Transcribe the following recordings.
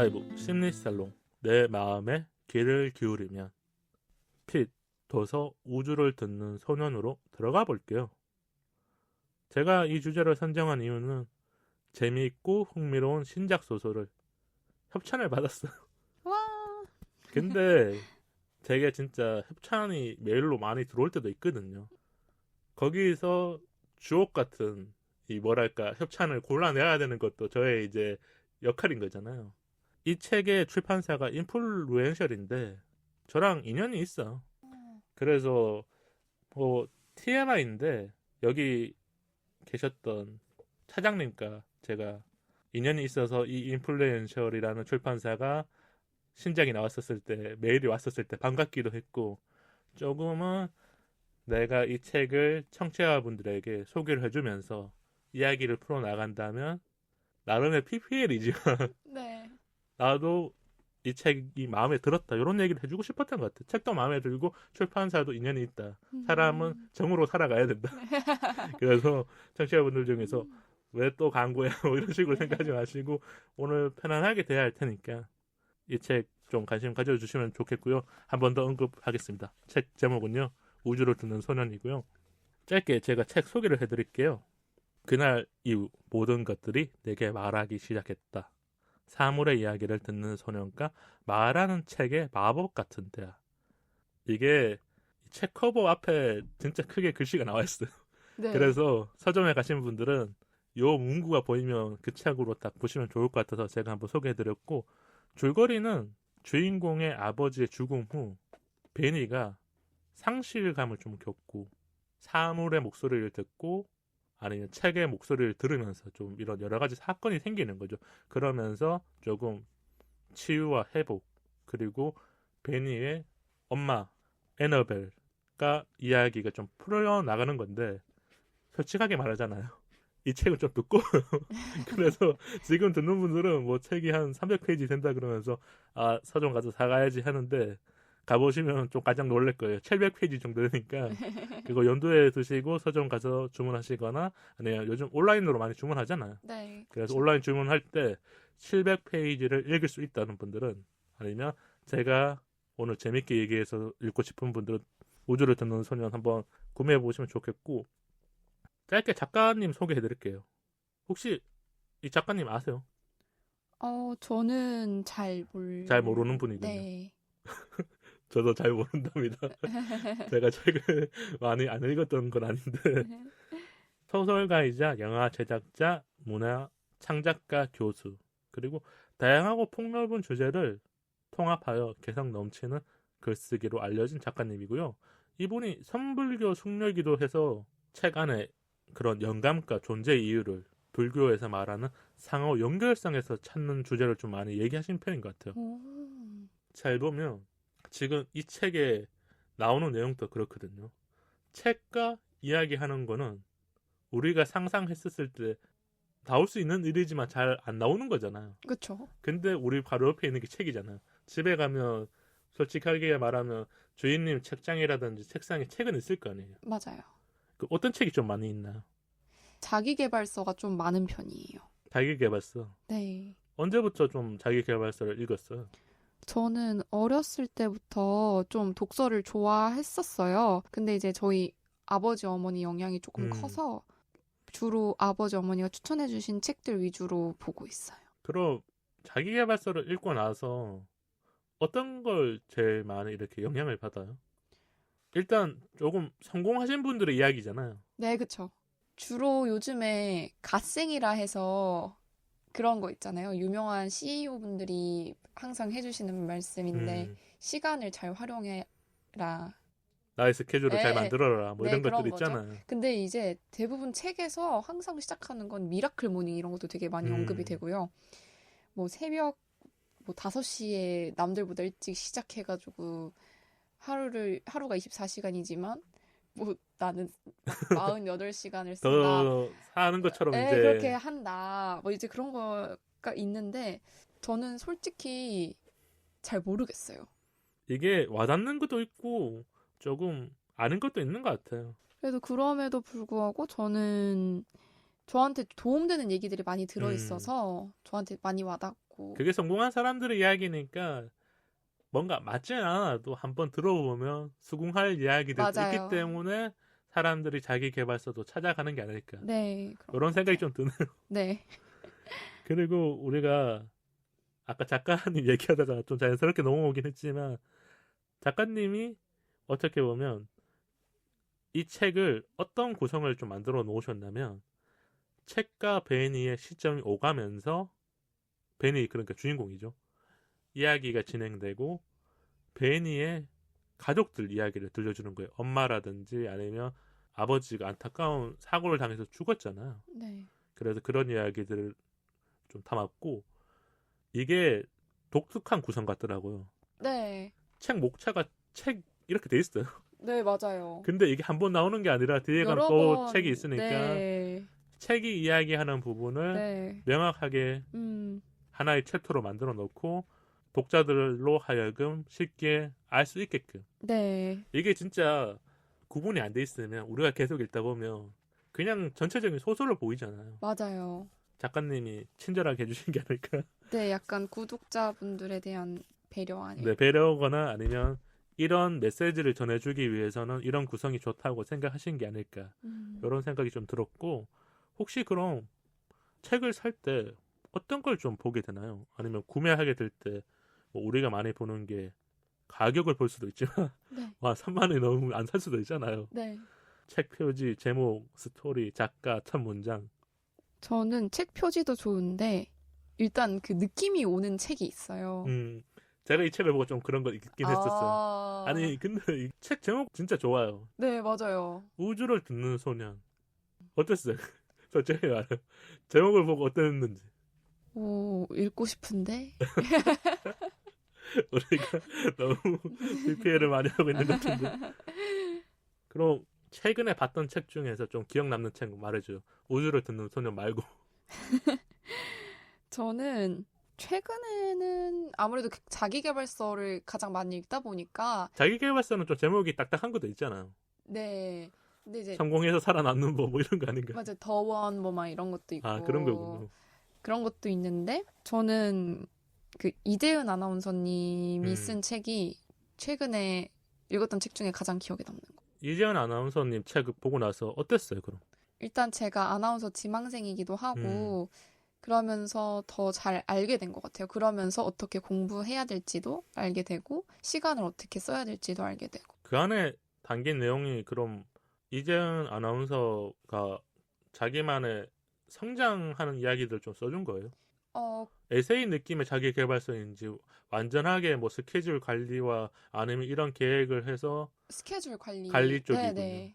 5. 심리살롱. 내 마음에 귀를 기울이면. 핏. 도서 우주를 듣는 소년으로 들어가 볼게요. 제가 이 주제를 선정한 이유는 재미있고 흥미로운 신작 소설을 협찬을 받았어요. 와. 근데 되게 진짜 협찬이 메일로 많이 들어올 때도 있거든요. 거기서 주옥 같은 이 뭐랄까 협찬을 골라내야 되는 것도 저의 이제 역할인 거잖아요. 이 책의 출판사가 인플루엔셜인데 저랑 인연이 있어. 그래서 뭐 TMI인데 여기 계셨던 차장님과 제가 인연이 있어서 이 인플루엔셜이라는 출판사가 신작이 나왔었을 때 메일이 왔었을 때 반갑기도 했고 조금은 내가 이 책을 청취자분들에게 소개를 해주면서 이야기를 풀어나간다면 나름의 PPL이지만 네. 나도 이 책이 마음에 들었다 이런 얘기를 해주고 싶었던 것 같아. 책도 마음에 들고 출판사도 인연이 있다. 사람은 정으로 살아가야 된다. 그래서 청취자분들 중에서 왜 또 광고야 뭐 이런 식으로 생각하지 마시고 오늘 편안하게 대화할 테니까 이 책 좀 관심 가져주시면 좋겠고요. 한 번 더 언급하겠습니다. 책 제목은요. 우주를 듣는 소년이고요. 짧게 제가 책 소개를 해드릴게요. 그날 이후 모든 것들이 내게 말하기 시작했다. 사물의 이야기를 듣는 소년과 말하는 책의 마법 같은 대화. 이게 책 커버 앞에 진짜 크게 글씨가 나와 있어요. 네. 그래서 서점에 가신 분들은 요 문구가 보이면 그 책으로 딱 보시면 좋을 것 같아서 제가 한번 소개해드렸고 줄거리는 주인공의 아버지의 죽음 후 베니가 상실감을 좀 겪고 사물의 목소리를 듣고 아니면 책의 목소리를 들으면서 좀 이런 여러 가지 사건이 생기는 거죠. 그러면서 조금 치유와 회복 그리고 베니의 엄마 애너벨과 이야기가 좀 풀어나가는 건데 솔직하게 말하잖아요. 이 책은 좀 두꺼워요. 그래서 지금 듣는 분들은 뭐 책이 한 300페이지 된다 그러면서 아 서점 가서 사가야지 하는데 가보시면 좀 깜짝 놀랄 거예요. 700페이지 정도 되니까 그거 연도에 두시고 서점 가서 주문하시거나 아니면 요즘 온라인으로 많이 주문하잖아요. 네. 그래서 그렇죠. 온라인 주문할 때 700페이지를 읽을 수 있다는 분들은 아니면 제가 오늘 재밌게 얘기해서 읽고 싶은 분들은 우주를 듣는 소년 한번 구매해 보시면 좋겠고 짧게 작가님 소개해 드릴게요. 혹시 이 작가님 아세요? 저는 잘 모르는 분이군요. 네. 저도 잘 모른답니다. 제가 책을 많이 안 읽었던 건 아닌데 소설가이자 영화 제작자, 문화 창작가, 교수 그리고 다양하고 폭넓은 주제를 통합하여 개성 넘치는 글쓰기로 알려진 작가님이고요. 이분이 선불교 숙녀이기도 해서 책 안에 그런 영감과 존재 이유를 불교에서 말하는 상호 연결성에서 찾는 주제를 좀 많이 얘기하신 편인 것 같아요. 잘 보면 지금 이 책에 나오는 내용도 그렇거든요. 책과 이야기하는 거는 우리가 상상했었을 때 나올 수 있는 일이지만 잘 안 나오는 거잖아요. 그렇죠. 근데 우리 바로 옆에 있는 게 책이잖아요. 집에 가면 솔직하게 말하면 주인님 책장이라든지 책상에 책은 있을 거 아니에요. 맞아요. 그 어떤 책이 좀 많이 있나요? 자기계발서가 좀 많은 편이에요. 자기계발서. 네. 언제부터 좀 자기계발서를 읽었어요? 저는 어렸을 때부터 좀 독서를 좋아했었어요. 근데 이제 저희 아버지 어머니 영향이 조금 커서 주로 아버지 어머니가 추천해주신 책들 위주로 보고 있어요. 그럼 자기계발서를 읽고 나서 어떤 걸 제일 많이 이렇게 영향을 받아요? 일단 조금 성공하신 분들의 이야기잖아요. 네, 그쵸. 주로 요즘에 갓생이라 해서 그런 거 있잖아요. 유명한 CEO분들이 항상 해주시는 말씀인데 시간을 잘 활용해라. 나의 스케줄을 잘 네, 만들어라. 뭐 네, 이런 그런 것들 거죠. 있잖아요. 근데 이제 대부분 책에서 항상 시작하는 건 미라클 모닝 이런 것도 되게 많이 언급이 되고요. 뭐 새벽 뭐 5시에 남들보다 일찍 시작해가지고 하루가 24시간이지만 뭐 나는 막 48시간을 쓴다. 더 사는 것처럼 네, 이제 그렇게 한다. 뭐 이제 그런 거가 있는데 저는 솔직히 잘 모르겠어요. 이게 와닿는 것도 있고 조금 아는 것도 있는 것 같아요. 그래도 그럼에도 불구하고 저는 저한테 도움되는 얘기들이 많이 들어있어서 저한테 많이 같고. 그게 성공한 사람들의 이야기니까 뭔가 맞지 않아도 한번 들어보면 수긍할 이야기들도 맞아요. 있기 때문에 사람들이 자기 개발서도 찾아가는 게 아닐까. 네, 그런 그런 것 생각이 같아요. 좀 드네요. 네. 그리고 우리가 아까 작가님 얘기하다가 좀 자연스럽게 넘어오긴 했지만 작가님이 어떻게 보면 이 책을 어떤 구성을 좀 만들어 놓으셨냐면 책과 베니의 시점이 오가면서 베니 그러니까 주인공이죠. 이야기가 진행되고 베니의 가족들 이야기를 들려주는 거예요. 엄마라든지 아니면 아버지가 안타까운 사고를 당해서 죽었잖아요. 네. 그래서 그런 이야기들을 좀 담았고 이게 독특한 구성 같더라고요. 네. 책 목차가 책 이렇게 돼 있어요. 네, 맞아요. 근데 이게 한 번 나오는 게 아니라 뒤에 가면 여러 또 책이 번, 있으니까 네. 책이 이야기하는 부분을 네. 명확하게 하나의 챕터로 만들어 놓고 독자들로 하여금 쉽게 알 수 있게끔 네. 이게 진짜 구분이 안 돼 있으면 우리가 계속 읽다 보면 그냥 전체적인 소설로 보이잖아요. 맞아요. 작가님이 친절하게 해주신 게 아닐까. 네, 약간 구독자분들에 대한 배려 아니에요. 네, 배려거나 아니면 이런 메시지를 전해주기 위해서는 이런 구성이 좋다고 생각하신 게 아닐까. 이런 생각이 좀 들었고 혹시 그럼 책을 살 때 어떤 걸 좀 보게 되나요? 아니면 구매하게 될 때 뭐 우리가 많이 보는 게 가격을 볼 수도 있지만 네. 와 3만 원이 넘으면 안 살 수도 있잖아요. 네. 책 표지, 제목, 스토리, 작가, 첫 문장. 저는 책 표지도 좋은데 일단 그 느낌이 오는 책이 있어요. 제가 이 책을 보고 좀 그런 거 있긴 했었어요. 아니 근데 이 책 제목 진짜 좋아요. 네, 맞아요. 우주를 듣는 소년. 어땠어요? 솔직히 말해. 제목을 보고 어땠는지. 오, 읽고 싶은데? 우리가 너무 PPL을 많이 하고 있는 것 같은데. 그럼 최근에 봤던 책 중에서 좀 기억 남는 책 말해줘요. 우주를 듣는 소년 말고. 저는 최근에는 아무래도 자기계발서를 가장 많이 읽다 보니까 자기계발서는 좀 제목이 딱딱한 것도 있잖아요. 네. 근데 이제 성공해서 살아남는 법 뭐 이런 거 아닌가? 맞아 더원 뭐 막 이런 것도 있고 아 그런 거군요. 그런 것도 있는데 저는 그 이재은 아나운서님이 쓴 책이 최근에 읽었던 책 중에 가장 기억에 남는 거. 이재현 아나운서님 책 보고 나서 어땠어요, 그럼? 일단 제가 아나운서 지망생이기도 하고 그러면서 더 잘 알게 된 것 같아요. 그러면서 어떻게 공부해야 될지도 알게 되고 시간을 어떻게 써야 될지도 알게 되고. 그 안에 담긴 내용이 그럼 이재현 아나운서가 자기만의 성장하는 이야기들 좀 써준 거예요? 에세이 느낌의 자기계발서인지 완전하게 뭐 스케줄 관리와 아니면 이런 계획을 해서 스케줄 관리 쪽이군요. 네네.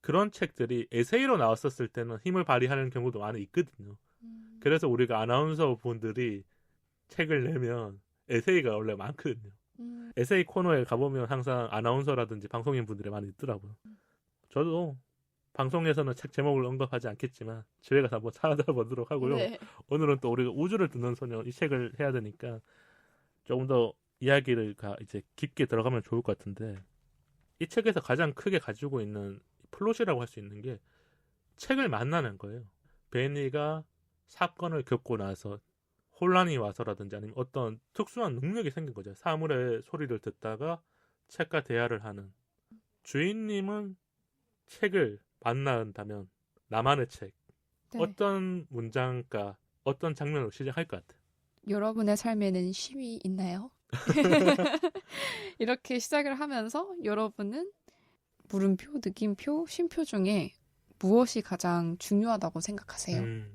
그런 책들이 에세이로 나왔었을 때는 힘을 발휘하는 경우도 많이 있거든요. 그래서 우리가 아나운서 분들이 책을 내면 에세이가 원래 많거든요. 에세이 코너에 가보면 항상 아나운서라든지 방송인 분들이 많이 있더라고요. 저도 방송에서는 책 제목을 언급하지 않겠지만 집에 가서 한번 찾아보도록 하고요. 네. 오늘은 또 우리가 우주를 듣는 소년 이 책을 해야 되니까 조금 더 이야기를 이제 깊게 들어가면 좋을 것 같은데 이 책에서 가장 크게 가지고 있는 플롯이라고 할 수 있는 게 책을 만나는 거예요. 베니가 사건을 겪고 나서 혼란이 와서라든지 아니면 어떤 특수한 능력이 생긴 거죠. 사물의 소리를 듣다가 책과 대화를 하는. 주인님은 책을 만난다면 나만의 책 네. 어떤 문장과 어떤 장면으로 시작할 것 같아요. 여러분의 삶에는 쉼이 있나요? 이렇게 시작을 하면서 여러분은 물음표, 느낌표, 쉼표 중에 무엇이 가장 중요하다고 생각하세요?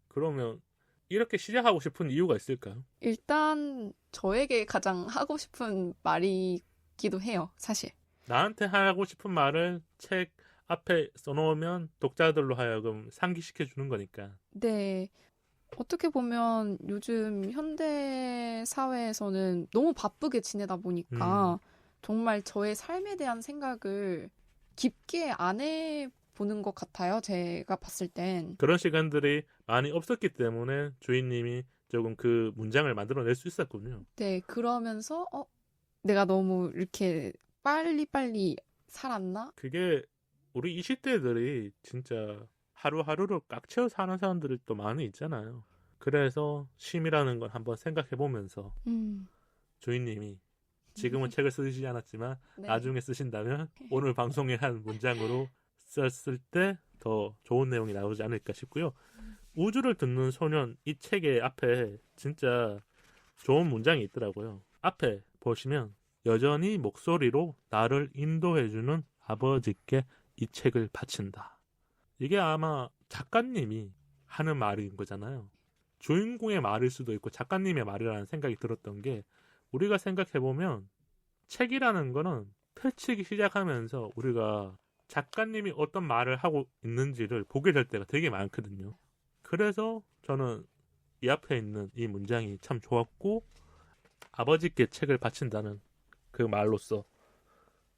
그러면 이렇게 시작하고 싶은 이유가 있을까요? 일단 저에게 가장 하고 싶은 말이기도 해요, 사실. 나한테 하고 싶은 말을 책 앞에 써놓으면 독자들로 하여금 상기시켜 주는 거니까. 네. 어떻게 보면 요즘 현대 사회에서는 너무 바쁘게 지내다 보니까 정말 저의 삶에 대한 생각을 깊게 안 해보는 것 같아요. 제가 봤을 땐. 그런 시간들이 많이 없었기 때문에 주인님이 조금 그 문장을 만들어낼 수 있었군요. 네. 그러면서 내가 너무 이렇게 빨리빨리 살았나? 그게 우리 20대들이 진짜 하루하루를 꽉 채워 사는 사람들이 또 많이 있잖아요. 그래서 쉼이라는 걸 한번 생각해보면서 주인님이 지금은 책을 쓰시지 않았지만 네. 나중에 쓰신다면 오늘 방송에 한 문장으로 썼을 때 더 좋은 내용이 나오지 않을까 싶고요. 우주를 듣는 소년 이 책의 앞에 진짜 좋은 문장이 있더라고요. 앞에 보시면 여전히 목소리로 나를 인도해주는 아버지께 이 책을 바친다. 이게 아마 작가님이 하는 말인 거잖아요. 주인공의 말일 수도 있고 작가님의 말이라는 생각이 들었던 게 우리가 생각해보면 책이라는 거는 펼치기 시작하면서 우리가 작가님이 어떤 말을 하고 있는지를 보게 될 때가 되게 많거든요. 그래서 저는 이 앞에 있는 이 문장이 참 좋았고 아버지께 책을 바친다는 그 말로써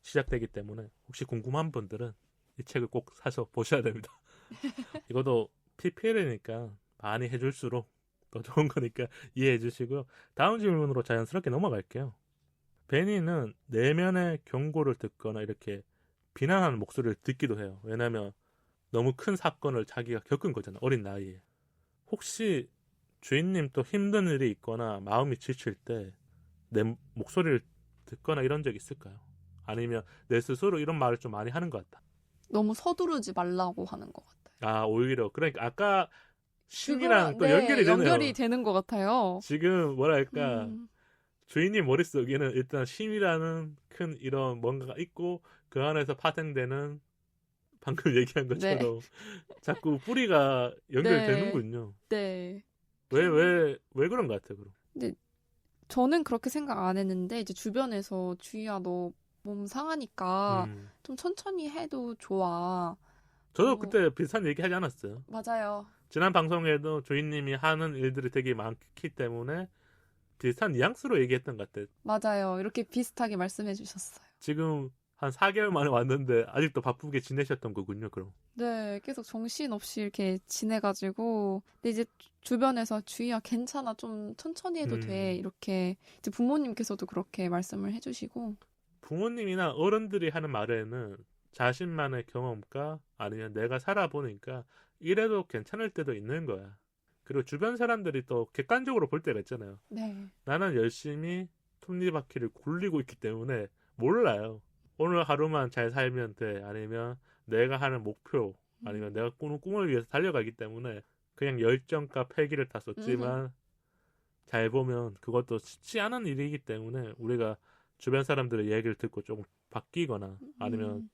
시작되기 때문에 혹시 궁금한 분들은 이 책을 꼭 사서 보셔야 됩니다. 이것도 PPL이니까 많이 해줄수록 더 좋은 거니까 이해해 주시고요. 다음 질문으로 자연스럽게 넘어갈게요. 베니는 내면의 경고를 듣거나 이렇게 비난하는 목소리를 듣기도 해요. 왜냐하면 너무 큰 사건을 자기가 겪은 거잖아요. 어린 나이에. 혹시 주인님 또 힘든 일이 있거나 마음이 지칠 때 내 목소리를 듣거나 이런 적 있을까요? 아니면 내 스스로 이런 말을 좀 많이 하는 것 같다. 너무 서두르지 말라고 하는 것 같아요. 아, 오히려 그러니까 아까 쉼이랑 또 연결이 되네요. 연결이 되는 것 같아요. 지금 뭐랄까 주인님 머릿속에는 일단 쉼이라는 큰 이런 뭔가가 있고 그 안에서 파생되는 방금 얘기한 것처럼 자꾸 뿌리가 연결되는군요. 네. 왜 그런 것 같아요, 그럼? 근데 저는 그렇게 생각 안 했는데 이제 주변에서 주희야 너 몸 상하니까 좀 천천히 해도 좋아. 저도 그때 비슷한 얘기 하지 않았어요? 맞아요. 지난 방송에도 주인님이 하는 일들이 되게 많기 때문에 비슷한 뉘앙스로 얘기했던 것 같아요. 맞아요. 이렇게 비슷하게 말씀해 주셨어요. 지금 한 4개월 만에 왔는데 아직도 바쁘게 지내셨던 거군요, 그럼. 네, 계속 정신없이 이렇게 지내가지고 근데 이제 주변에서 주희야 괜찮아 좀 천천히 해도 돼 이렇게 이제 부모님께서도 그렇게 말씀을 해주시고 부모님이나 어른들이 하는 말에는 자신만의 경험과 아니면 내가 살아보니까 이래도 괜찮을 때도 있는 거야. 그리고 주변 사람들이 또 객관적으로 볼 때가 있잖아요. 네. 나는 열심히 톱니바퀴를 굴리고 있기 때문에 몰라요. 오늘 하루만 잘 살면 돼. 아니면 내가 하는 목표 아니면 내가 꾸는 꿈을 위해서 달려가기 때문에 그냥 열정과 패기를 다 썼지만 잘 보면 그것도 쉽지 않은 일이기 때문에 우리가 주변 사람들의 얘기를 듣고 조금 바뀌거나 아니면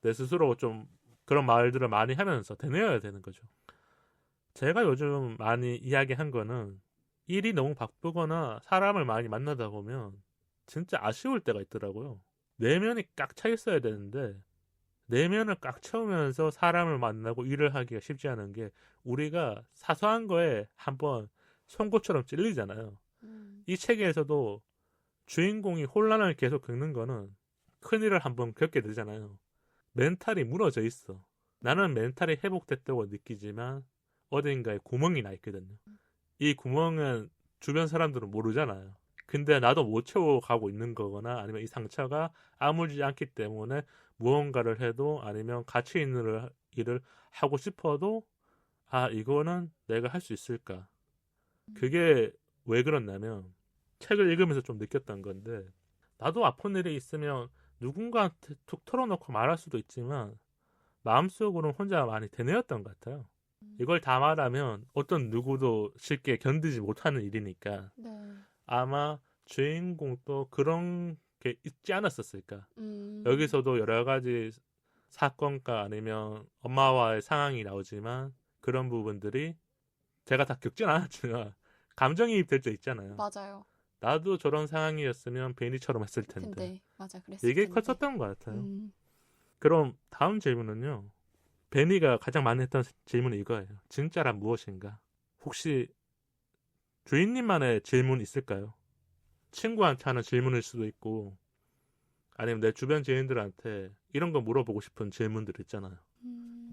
내 스스로 좀 그런 말들을 많이 하면서 되뇌어야 되는 거죠. 제가 요즘 많이 이야기한 거는 일이 너무 바쁘거나 사람을 많이 만나다 보면 진짜 아쉬울 때가 있더라고요. 내면이 꽉 차 있어야 되는데 내면을 꽉 채우면서 사람을 만나고 일을 하기가 쉽지 않은 게 우리가 사소한 거에 한번 송곳처럼 찔리잖아요. 이 책에서도 주인공이 혼란을 계속 겪는 거는 큰일을 한번 겪게 되잖아요. 멘탈이 무너져 있어. 나는 멘탈이 회복됐다고 느끼지만 어딘가에 구멍이 나 있거든요. 이 구멍은 주변 사람들은 모르잖아요. 근데 나도 못 채워가고 있는 거거나 아니면 이 상처가 아물지 않기 때문에 무언가를 해도 아니면 가치 있는 일을 하고 싶어도 아 이거는 내가 할 수 있을까? 그게 왜 그렇냐면 책을 읽으면서 좀 느꼈던 건데 나도 아픈 일이 있으면 누군가한테 툭 털어놓고 말할 수도 있지만 마음속으로는 혼자 많이 되뇌었던 것 같아요. 이걸 다 말하면 어떤 누구도 쉽게 견디지 못하는 일이니까 아마 주인공도 그런 게 있지 않았었을까. 여기서도 여러 가지 사건과 아니면 엄마와의 상황이 나오지만 그런 부분들이 제가 다 겪진 않았지만 감정이입 될 때 있잖아요. 맞아요. 나도 저런 상황이었으면 베니처럼 했을 텐데. 맞아, 그랬을 이게 텐데. 컸었던 것 같아요. 그럼 다음 질문은요. 베니가 가장 많이 했던 질문이 이거예요. 진짜란 무엇인가? 혹시 주인님만의 질문 있을까요? 친구한테 하는 질문일 수도 있고 아니면 내 주변 지인들한테 이런 거 물어보고 싶은 질문들 있잖아요.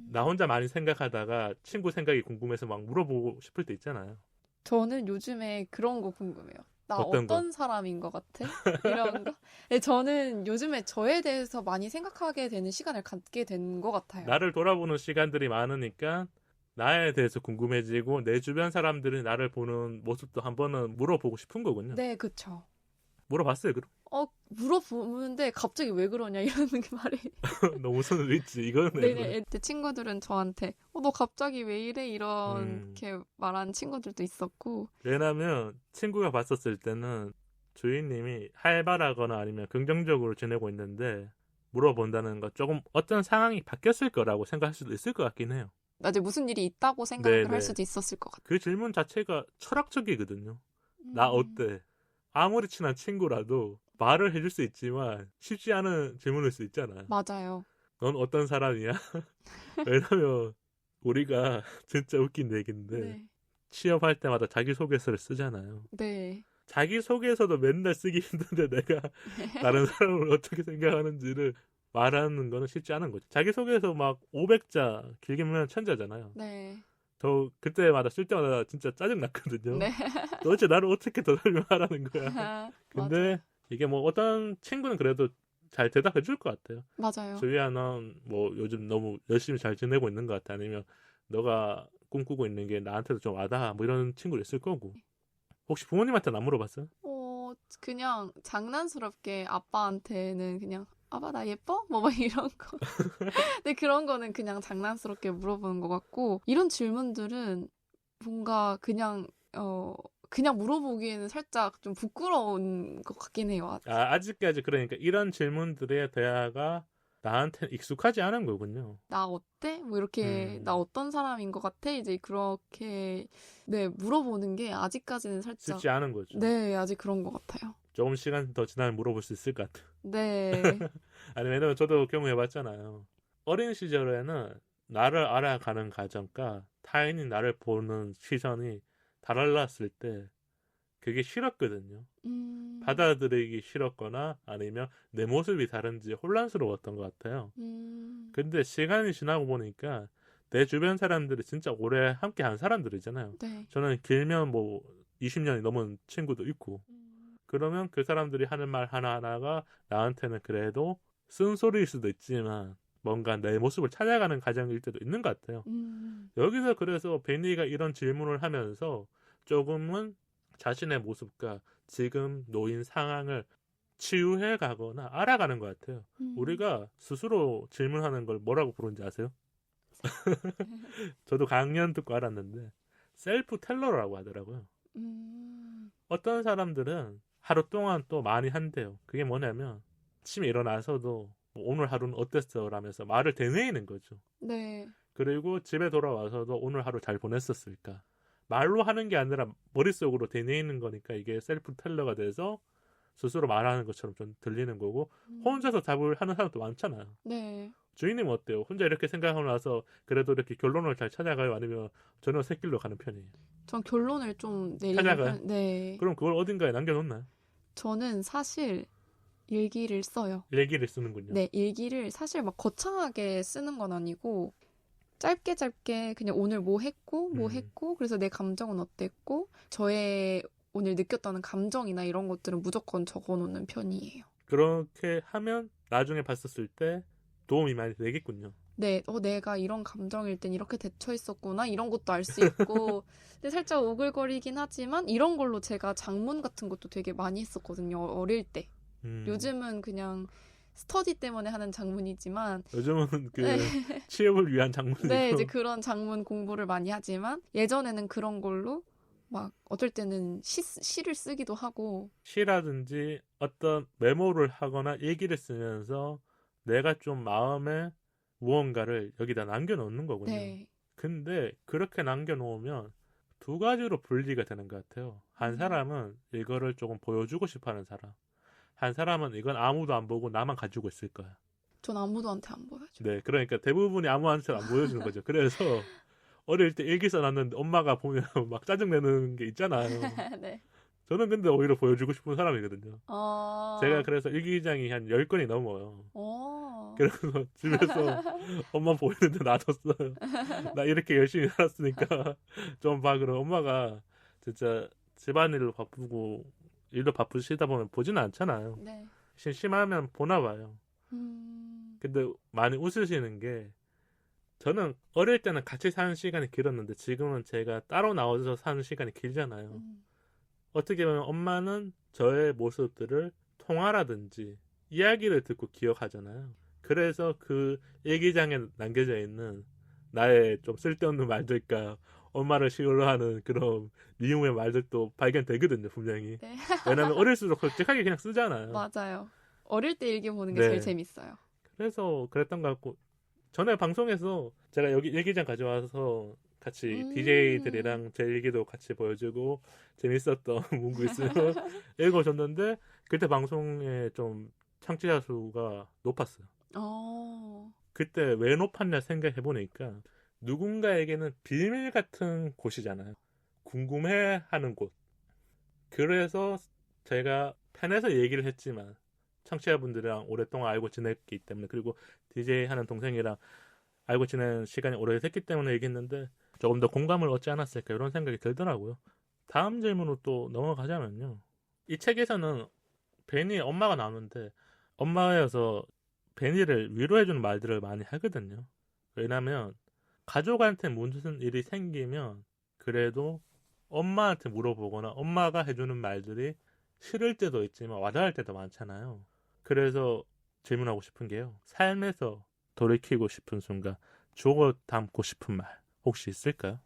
나 혼자 많이 생각하다가 친구 생각이 궁금해서 막 물어보고 싶을 때 있잖아요. 저는 요즘에 그런 거 궁금해요. 나 어떤 사람인 것 같아? 이런 거? 네, 저는 요즘에 저에 대해서 많이 생각하게 되는 시간을 갖게 된 것 같아요. 나를 돌아보는 시간들이 많으니까 나에 대해서 궁금해지고 내 주변 사람들이 나를 보는 모습도 한 번은 물어보고 싶은 거군요. 네, 그쵸. 물어봤어요, 그럼? 물어보는데 갑자기 왜 그러냐 이러는 게 말이. 너 무슨 일 있지? 이거는. 네네. 제 친구들은 저한테 너 갑자기 왜 이래? 이렇게 말하는 친구들도 있었고. 왜냐면 친구가 봤었을 때는 주인님이 활발하거나 아니면 긍정적으로 지내고 있는데 물어본다는 거 조금 어떤 상황이 바뀌었을 거라고 생각할 수도 있을 것 같긴 해요. 나중에 무슨 일이 있다고 생각을 네네. 할 수도 있었을 것 같아요. 그 질문 자체가 철학적이거든요. 나 어때? 아무리 친한 친구라도 말을 해줄 수 있지만 쉽지 않은 질문일 수 있잖아요. 맞아요. 넌 어떤 사람이야? 왜냐면 우리가 진짜 웃긴 얘기인데 네. 취업할 때마다 자기소개서를 쓰잖아요. 네. 자기소개서도 맨날 쓰기 힘든데 내가 다른 사람을 어떻게 생각하는지를 말하는 거는 쉽지 않은 거죠. 자기소개서 막 500자 길게면 1000자잖아요. 네. 저 그때마다 쓸 때마다 진짜 짜증났거든요. 네. 도대체 나를 어떻게 더 설명하라는 거야. 근데 맞아요. 이게 뭐 어떤 친구는 그래도 잘 대답해 줄 것 같아요. 맞아요. 주희야 넌 뭐 요즘 너무 열심히 잘 지내고 있는 것 같아. 아니면 너가 꿈꾸고 있는 게 나한테도 좀 와닿아. 뭐 이런 친구도 있을 거고. 혹시 부모님한테는 안 물어봤어요? 그냥 장난스럽게 아빠한테는 그냥 아빠 나 예뻐? 뭐 이런 거. 근데 그런 거는 그냥 장난스럽게 물어보는 것 같고 이런 질문들은 뭔가 그냥 물어보기에는 살짝 좀 부끄러운 것 같긴 해요. 아직까지 그러니까 이런 질문들의 대화가 나한테는 익숙하지 않은 거군요. 나 어때? 뭐 이렇게 나 어떤 사람인 것 같아? 이제 그렇게 네 물어보는 게 아직까지는 살짝 쉽지 않은 거죠. 네 아직 그런 것 같아요. 조금 시간 더 지나면 물어볼 수 있을 것 같아요. 네. 아니 왜냐면 저도 경험해봤잖아요. 어린 시절에는 나를 알아가는 과정과 타인이 나를 보는 시선이 달랐을 때 그게 싫었거든요. 받아들이기 싫었거나 아니면 내 모습이 다른지 혼란스러웠던 것 같아요. 근데 시간이 지나고 보니까 내 주변 사람들이 진짜 오래 함께 한 사람들이잖아요. 네. 저는 길면 뭐 20년이 넘은 친구도 있고 그러면 그 사람들이 하는 말 하나하나가 나한테는 그래도 쓴소리일 수도 있지만 뭔가 내 모습을 찾아가는 과정일 때도 있는 것 같아요. 여기서 그래서 베니가 이런 질문을 하면서 조금은 자신의 모습과 지금 놓인 상황을 치유해 가거나 알아가는 것 같아요. 우리가 스스로 질문하는 걸 뭐라고 부르는지 아세요? 저도 강연 듣고 알았는데 셀프 텔러라고 하더라고요. 어떤 사람들은 하루 동안 또 많이 한대요. 그게 뭐냐면 아침에 일어나서도 오늘 하루는 어땠어? 라면서 말을 되뇌이는 거죠. 네. 그리고 집에 돌아와서도 오늘 하루 잘 보냈었을까? 말로 하는 게 아니라 머릿속으로 되뇌이는 거니까 이게 셀프 텔러가 돼서 스스로 말하는 것처럼 좀 들리는 거고 혼자서 답을 하는 사람도 많잖아요. 네. 주인님 어때요? 혼자 이렇게 생각하고 나서 그래도 이렇게 결론을 잘 찾아가요? 아니면 전혀 새길로 가는 편이에요? 전 결론을 좀 내리는 찾아가요? 네. 그럼 그걸 어딘가에 남겨놓나요? 저는 사실 일기를 써요. 일기를 쓰는군요. 네, 일기를 사실 막 거창하게 쓰는 건 아니고 짧게 그냥 오늘 뭐 했고 그래서 내 감정은 어땠고 저의 오늘 느꼈다는 감정이나 이런 것들은 무조건 적어놓는 편이에요. 그렇게 하면 나중에 봤었을 때 도움이 많이 되겠군요. 네, 내가 이런 감정일 땐 이렇게 대처했었구나 이런 것도 알 수 있고 근데 살짝 오글거리긴 하지만 이런 걸로 제가 장문 같은 것도 되게 많이 했었거든요. 어릴 때. 요즘은 그냥 스터디 때문에 하는 장문이지만 요즘은 그 네. 취업을 위한 장문이고 네, 이제 그런 장문 공부를 많이 하지만 예전에는 그런 걸로 막 어떨 때는 시를 쓰기도 하고 시라든지 어떤 메모를 하거나 일기를 쓰면서 내가 좀 마음에 무언가를 여기다 남겨놓는 거군요. 네. 근데 그렇게 남겨놓으면 두 가지로 분리가 되는 것 같아요. 한 사람은 이거를 조금 보여주고 싶어하는 사람. 한 사람은 이건 아무도 안 보고 나만 가지고 있을 거야. 전 아무도한테 안 보여줘. 네, 그러니까 대부분이 아무한테도 안 보여주는 거죠. 그래서 어릴 때 일기 써놨는데 엄마가 보면 막 짜증내는 게 있잖아요. 네. 저는 근데 오히려 보여주고 싶은 사람이거든요. 어. 제가 그래서 일기장이 한 10건이 넘어요. 어. 그래서 집에서 엄마 보이는데 놔뒀어요. 나 이렇게 열심히 살았으니까 좀 봐. 그럼 엄마가 진짜 집안일로 바쁘고 일도 바쁘시다 보면 보지는 않잖아요. 네. 심심하면 보나 봐요. 음. 근데 많이 웃으시는 게 저는 어릴 때는 같이 사는 시간이 길었는데 지금은 제가 따로 나와서 사는 시간이 길잖아요. 어떻게 보면 엄마는 저의 모습들을 통화라든지 이야기를 듣고 기억하잖아요. 그래서 그 일기장에 남겨져 있는 나의 좀 쓸데없는 말들과 엄마를 싫어하는 그런 미움의 말들도 발견되거든요, 분명히. 네. 왜냐면 어릴수록 솔직하게 그냥 쓰잖아요. 맞아요. 어릴 때 일기 보는 게 네. 제일 재밌어요. 그래서 그랬던 것 같고, 전에 방송에서 제가 여기 일기장 가져와서 같이 DJ들이랑 제 일기도 같이 보여주고 재밌었던 문구 있으면 읽어줬는데, 그때 방송에 좀 청취자 수가 높았어요. 그때 왜 높았냐 생각해보니까 누군가에게는 비밀 같은 곳이잖아요. 궁금해하는 곳. 그래서 제가 팬에서 얘기를 했지만 청취자분들이랑 오랫동안 알고 지냈기 때문에, 그리고 DJ 하는 동생이랑 알고 지낸 시간이 오래됐기 때문에 얘기했는데 조금 더 공감을 얻지 않았을까 이런 생각이 들더라고요. 다음 질문으로 또 넘어가자면요. 이 책에서는 베니 엄마가 나오는데 엄마여서 베니를 위로해주는 말들을 많이 하거든요. 왜냐면 가족한테 무슨 일이 생기면 그래도 엄마한테 물어보거나 엄마가 해주는 말들이 싫을 때도 있지만 와닿을 때도 많잖아요. 그래서 질문하고 싶은 게요. 삶에서 돌이키고 싶은 순간, 주워 담고 싶은 말 혹시 있을까요?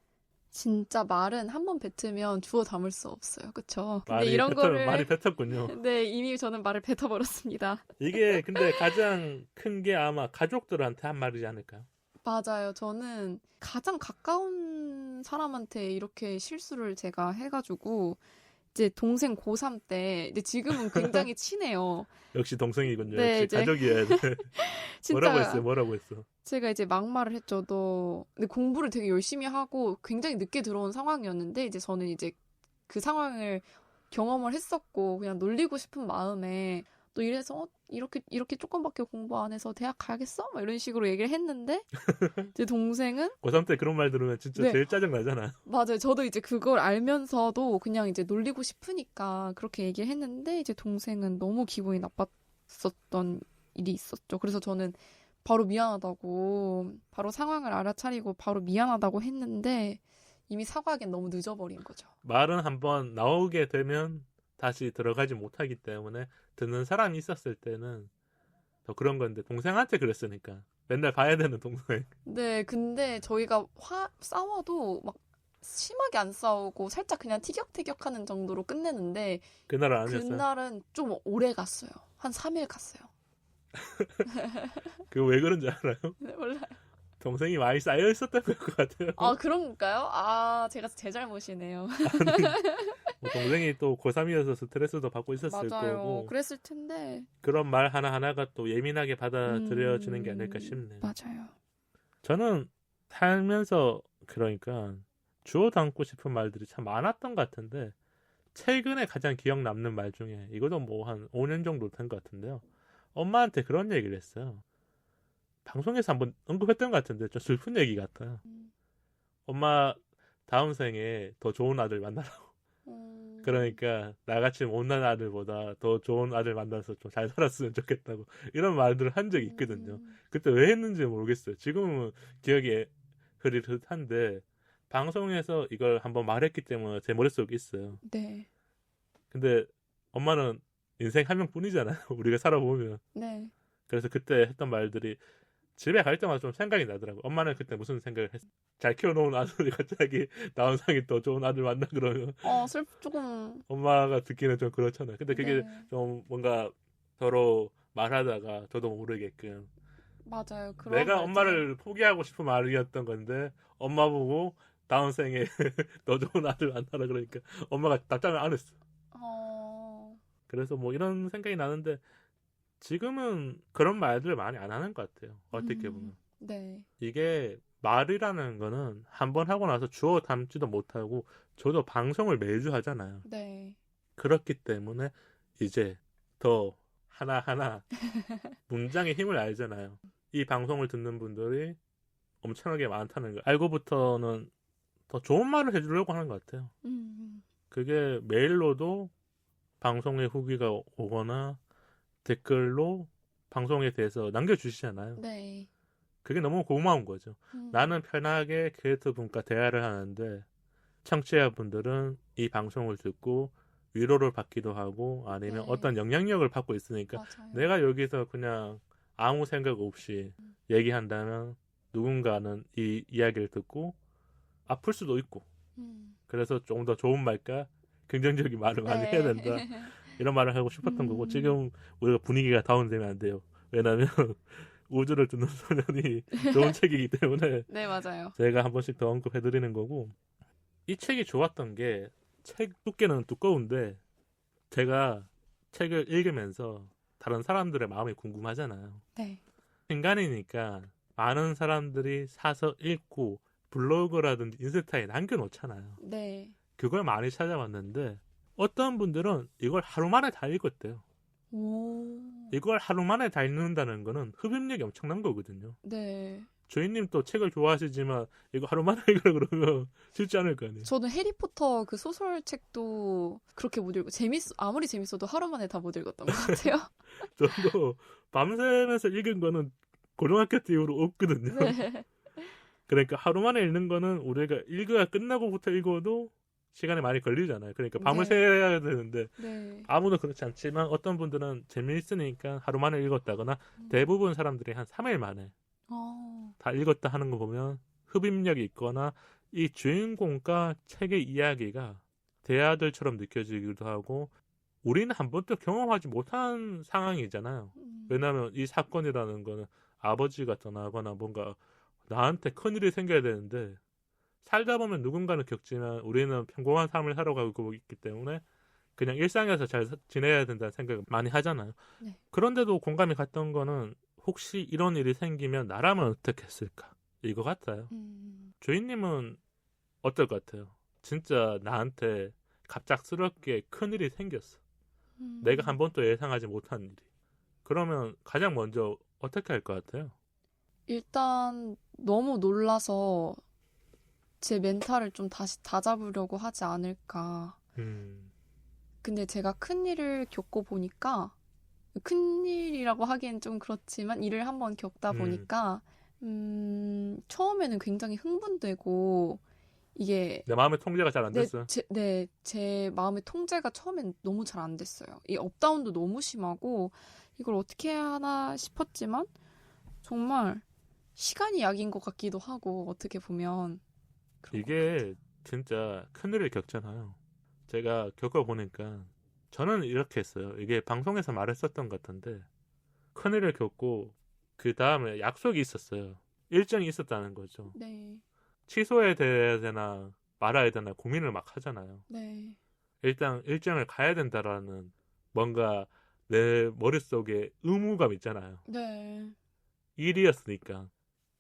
진짜 말은 한 번 뱉으면 주워 담을 수 없어요. 그쵸? 근데 이런 거를 많이 뱉었군요. 네, 이미 저는 말을 뱉어버렸습니다. 이게 근데 가장 큰 게 아마 가족들한테 한 말이지 않을까요? 맞아요. 저는 가장 가까운 사람한테 이렇게 실수를 제가 해가지고 이제 동생 고3 때 이제 지금은 굉장히 친해요. 역시 동생이군요. 네, 역시 이제 가족이어야 돼. 진짜 뭐라고 했어? 제가 이제 막말을 했죠. 너 근데 공부를 되게 열심히 하고 굉장히 늦게 들어온 상황이었는데 이제 저는 이제 그 상황을 경험을 했었고 그냥 놀리고 싶은 마음에 너 이래서 이렇게 조금밖에 공부 안 해서 대학 가야겠어? 막 이런 식으로 얘기를 했는데 제 동생은 고3 때 그런 말 들으면 진짜 네. 제일 짜증 나잖아. 맞아요. 저도 이제 그걸 알면서도 그냥 이제 놀리고 싶으니까 그렇게 얘기를 했는데 이제 동생은 너무 기분이 나빴었던 일이 있었죠. 그래서 저는 바로 미안하다고 바로 상황을 알아차리고 바로 미안하다고 했는데 이미 사과하기엔 너무 늦어버린 거죠. 말은 한번 나오게 되면 다시 들어가지 못하기 때문에 듣는 사람이 있었을 때는 더 그런 건데 동생한테 그랬으니까 맨날 봐야 되는 동생. 네, 근데 저희가 싸워도 막 심하게 안 싸우고 살짝 그냥 티격태격하는 정도로 끝내는데 그날은 아니었어요. 그날은 좀 오래 갔어요. 한 3일 갔어요. 그거 왜 그런지 알아요? 네, 몰라요. 동생이 많이 쌓여 있었던 것 같아요. 아, 그런 걸까요? 아, 제가 제 잘못이네요. 아니, 뭐 동생이 또 고3이어서 스트레스도 받고 있었을 맞아요. 거고 그랬을 텐데. 그런 말 하나하나가 또 예민하게 받아들여지는 게 아닐까 싶네요. 맞아요. 저는 살면서 그러니까 주워 담고 싶은 말들이 참 많았던 것 같은데 최근에 가장 기억 남는 말 중에 이것도 뭐 한 5년 정도 된 것 같은데요. 엄마한테 그런 얘기를 했어요. 방송에서 한번 언급했던 것 같은데 좀 슬픈 얘기 같아요. 엄마 다음 생에 더 좋은 아들 만나라고. 그러니까 나같이 못난 아들보다 더 좋은 아들 만나서 좀 잘 살았으면 좋겠다고 이런 말들을 한 적이 있거든요. 그때 왜 했는지 모르겠어요. 지금은 기억이 흐릿한데 방송에서 이걸 한번 말했기 때문에 제 머릿속에 있어요. 네. 근데 엄마는 인생 한 명뿐이잖아요. 우리가 살아보면. 네. 그래서 그때 했던 말들이 집에 갈 때마다 좀 생각이 나더라고. 엄마는 그때 무슨 생각을 했어? 잘 키워놓은 아들이 갑자기 나온 상이 더 좋은 아들 만나 그러면 조금 엄마가 듣기는 좀 그렇잖아요. 근데 그게 네. 좀 뭔가 서로 말하다가 저도 모르게끔 맞아요. 그런 내가 말들은- 엄마를 포기하고 싶은 말이었던 건데 엄마 보고 다음 생에 더 좋은 아들 만나라 그러니까 엄마가 답장을 안 했어. 그래서 뭐 이런 생각이 나는데 지금은 그런 말들을 많이 안 하는 것 같아요. 어떻게 보면. 네. 이게 말이라는 거는 한 번 하고 나서 주워 담지도 못하고 저도 방송을 매주 하잖아요. 네. 그렇기 때문에 이제 더 하나하나 문장의 힘을 알잖아요. 이 방송을 듣는 분들이 엄청나게 많다는 거 알고부터는 더 좋은 말을 해주려고 하는 것 같아요. 그게 메일로도 방송의 후기가 오거나 댓글로 방송에 대해서 남겨주시잖아요. 네. 그게 너무 고마운 거죠. 음. 나는 편하게 게으트 분과 대화를 하는데 청취자분들은 이 방송을 듣고 위로를 받기도 하고 아니면 네. 어떤 영향력을 받고 있으니까 맞아요. 내가 여기서 그냥 아무 생각 없이 얘기한다면 누군가는 이 이야기를 듣고 아플 수도 있고 그래서 좀 더 좋은 말과 긍정적인 말을 많이 해야 네. 된다. 이런 말을 하고 싶었던 거고 지금 우리가 분위기가 다운되면 안 돼요. 왜냐하면 우주를 듣는 소년이 좋은 책이기 때문에 네, 맞아요. 제가 한 번씩 더 언급해드리는 거고 이 책이 좋았던 게 책 두께는 두꺼운데 제가 책을 읽으면서 다른 사람들의 마음이 궁금하잖아요. 네. 인간이니까 많은 사람들이 사서 읽고 블로그라든지 인스타에 남겨놓잖아요. 네. 그걸 많이 찾아봤는데 어떤 분들은 이걸 하루 만에 다 읽었대요. 오. 이걸 하루 만에 다 읽는다는 거는 흡입력이 엄청난 거거든요. 네. 조이님 또 책을 좋아하시지만 이거 하루 만에 읽으라 그러면 쉽지 않을 거 아니에요. 저는 해리포터 그 소설책도 그렇게 못 읽고 아무리 재밌어도 하루 만에 다 못 읽었던 것 같아요. 저도 밤새면서 읽은 거는 고등학교 때 이후로 없거든요. 네. 그러니까 하루 만에 읽는 거는 우리가 읽어야 끝나고부터 읽어도 시간이 많이 걸리잖아요. 그러니까 밤을 네. 새야 되는데 네. 아무도 그렇지 않지만 어떤 분들은 재미있으니까 하루 만에 읽었다거나 대부분 사람들이 한 3일 만에 다 읽었다 하는 거 보면 흡입력이 있거나 이 주인공과 책의 이야기가 대아들처럼 느껴지기도 하고 우리는 한 번도 경험하지 못한 상황이잖아요. 왜냐하면 이 사건이라는 거는 아버지가 떠나거나 뭔가 나한테 큰일이 생겨야 되는데 살다 보면 누군가는 겪지만 우리는 평범한 삶을 살아가고 있기 때문에 그냥 일상에서 잘 지내야 된다는 생각을 많이 하잖아요. 네. 그런데도 공감이 갔던 거는 혹시 이런 일이 생기면 나라면 어떻게 했을까? 이거 같아요. 조이님은 어떨 것 같아요? 진짜 나한테 갑작스럽게 큰일이 생겼어. 내가 한 번도 예상하지 못한 일이. 그러면 가장 먼저 어떻게 할 것 같아요? 일단 너무 놀라서 제 멘탈을 좀 다시 다잡으려고 하지 않을까. 근데 제가 큰일을 겪고 보니까 큰일이라고 하기엔 좀 그렇지만 일을 한번 겪다 보니까 처음에는 굉장히 흥분되고 이게 내 마음의 통제가 잘 안 됐어요. 제 마음의 통제가 처음엔 너무 잘 안 됐어요. 이 업다운도 너무 심하고 이걸 어떻게 해야 하나 싶었지만 정말 시간이 약인 것 같기도 하고 어떻게 보면 이게 진짜 큰일을 겪잖아요. 제가 겪어보니까 저는 이렇게 했어요. 이게 방송에서 말했었던 것 같은데 큰일을 겪고 그 다음에 약속이 있었어요. 일정이 있었다는 거죠. 네. 취소해야 되나 말아야 되나 고민을 막 하잖아요. 네. 일단 일정을 가야 된다라는 뭔가 내 머릿속에 의무감 있잖아요. 네. 일이었으니까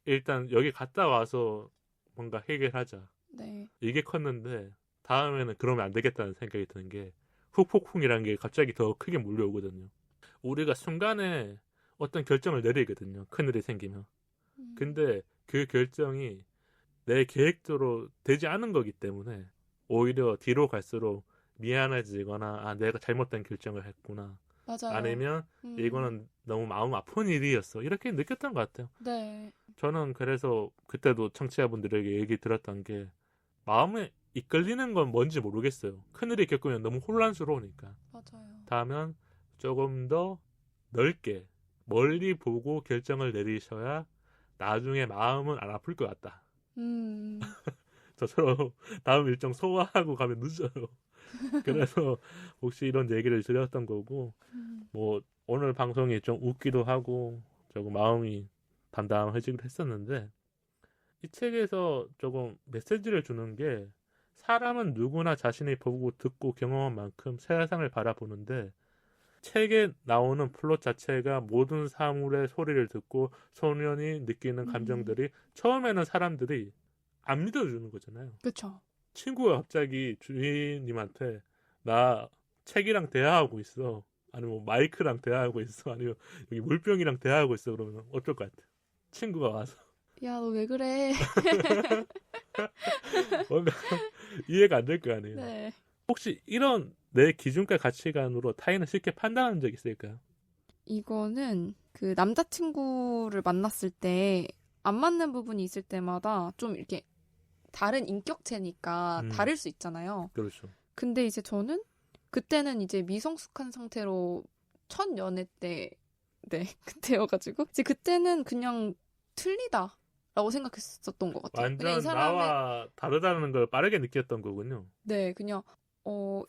일단 여기 갔다 와서 뭔가 해결하자. 네. 이게 컸는데 다음에는 그러면 안 되겠다는 생각이 드는 게 후폭풍이라는 게 갑자기 더 크게 몰려오거든요. 우리가 순간에 어떤 결정을 내리거든요. 큰일이 생기면. 근데 그 결정이 내 계획대로 되지 않은 거기 때문에 오히려 뒤로 갈수록 미안해지거나 아 내가 잘못된 결정을 했구나. 맞아요. 아니면 이거는 너무 마음 아픈 일이었어. 이렇게 느꼈던 것 같아요. 네. 저는 그래서 그때도 청취자분들에게 얘기 들었던 게 마음에 이끌리는 건 뭔지 모르겠어요. 큰일이 겪으면 너무 혼란스러우니까. 맞아요. 다음은 조금 더 넓게 멀리 보고 결정을 내리셔야 나중에 마음은 안 아플 것 같다. 저처럼 다음 일정 소화하고 가면 늦어요. 그래서 혹시 이런 얘기를 드렸던 거고 뭐 오늘 방송이 좀 웃기도 하고 조금 마음이 담담해지기도 했었는데 이 책에서 조금 메시지를 주는 게 사람은 누구나 자신이 보고 듣고 경험한 만큼 세상을 바라보는데 책에 나오는 플롯 자체가 모든 사물의 소리를 듣고 소년이 느끼는 감정들이 처음에는 사람들이 안 믿어주는 거잖아요. 그렇죠. 친구가 갑자기 주인님한테 나 책이랑 대화하고 있어. 아니면 뭐 마이크랑 대화하고 있어. 아니면 여기 물병이랑 대화하고 있어. 그러면 어떨 것 같아? 친구가 와서 야, 너 왜 그래? 뭔가 이해가 안 될 거 아니에요. 네. 혹시 이런 내 기준과 가치관으로 타인을 쉽게 판단한 적 있을까요? 이거는 그 남자친구를 만났을 때 안 맞는 부분이 있을 때마다 좀 이렇게 다른 인격체니까 다를 수 있잖아요. 그렇죠. 근데 이제 저는 그때는 이제 미성숙한 상태로 첫 연애 때, 네, 그때여가지고 이제 그때는 그냥 틀리다라고 생각했었던 것 같아요. 그냥 완전 이 사람의 나와 다르다는 걸 빠르게 느꼈던 거군요. 네, 그냥